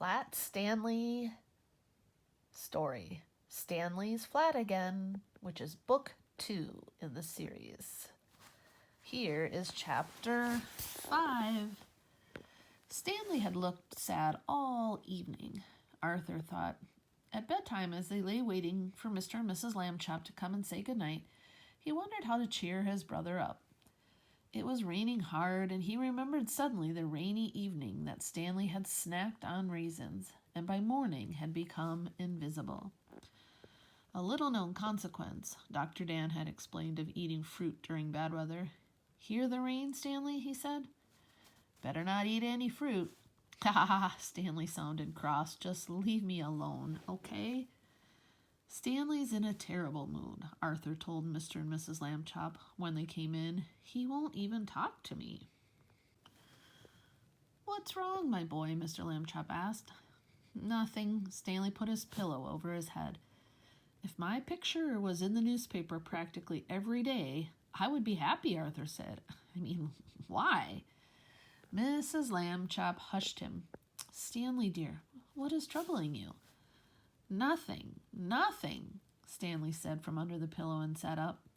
Flat Stanley story. Stanley's Flat Again, which is book 2 in the series. Here is chapter 5. Stanley had looked sad all evening, Arthur thought. At bedtime, as they lay waiting for Mr. and Mrs. Lambchop to come and say goodnight, he wondered how to cheer his brother up. It was raining hard, and he remembered suddenly the rainy evening that Stanley had snacked on raisins, and by morning had become invisible. A little-known consequence, Dr. Dan had explained, of eating fruit during bad weather. "Hear the rain, Stanley?" he said. "Better not eat any fruit." "Ha ha ha," Stanley sounded cross. "Just leave me alone, okay?" "Stanley's in a terrible mood," Arthur told Mr. and Mrs. Lambchop when they came in. "He won't even talk to me." "What's wrong, my boy?" Mr. Lambchop asked. "Nothing." Stanley put his pillow over his head. "If my picture was in the newspaper practically every day, I would be happy," Arthur said. "I mean, why?" Mrs. Lambchop hushed him. "Stanley, dear, what is troubling you?" Nothing, Stanley said from under the pillow and sat up.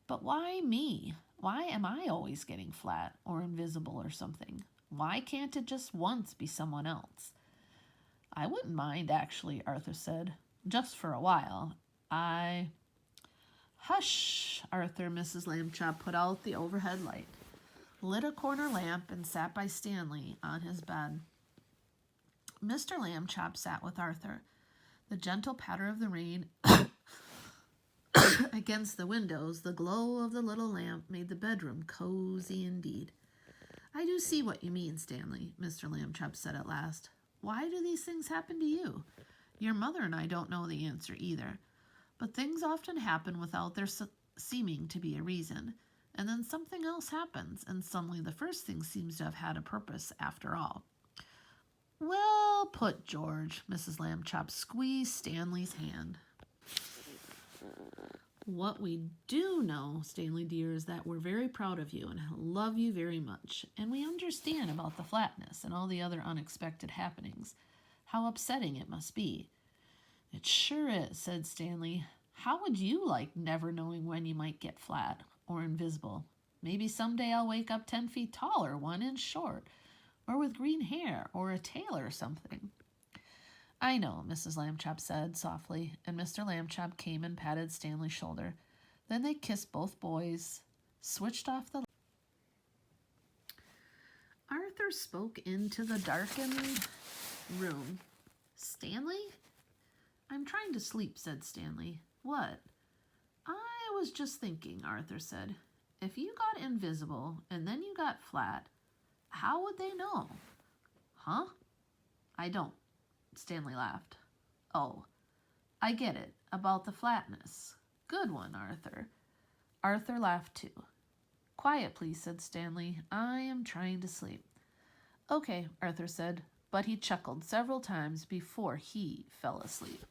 "But why me? Why am I always getting flat or invisible or something? Why can't it just once be someone else?" "I wouldn't mind, actually," Arthur said. "Just for a while. Hush, Arthur." Mrs. Lambchop put out the overhead light, lit a corner lamp, and sat by Stanley on his bed. Mr. Lambchop sat with Arthur. The gentle patter of the rain against the windows, the glow of the little lamp, made the bedroom cozy indeed. "I do see what you mean, Stanley," Mr. Lambchop said at last. "Why do these things happen to you? Your mother and I don't know the answer either. But things often happen without there seeming to be a reason. And then something else happens, and suddenly the first thing seems to have had a purpose after all." "Well put, George." Mrs. Lambchop squeezed Stanley's hand. "What we do know, Stanley dear, is that we're very proud of you and love you very much. And we understand about the flatness and all the other unexpected happenings. How upsetting it must be." "It sure is," said Stanley. "How would you like never knowing when you might get flat or invisible? Maybe someday I'll wake up 10 feet tall or 1 inch short, or with green hair or a tail or something." "I know," Mrs. Lambchop said softly, and Mr. Lambchop came and patted Stanley's shoulder. Then they kissed both boys, switched off the... Arthur spoke into the darkened room. "Stanley?" "I'm trying to sleep," said Stanley. "What?" "I was just thinking," Arthur said. "If you got invisible and then you got flat, how would they know?" "Huh?" "I don't." Stanley laughed. "Oh, I get it, about the flatness. Good one, Arthur." Arthur laughed too. "Quiet, please," said Stanley. "I am trying to sleep." "Okay," Arthur said, but he chuckled several times before he fell asleep.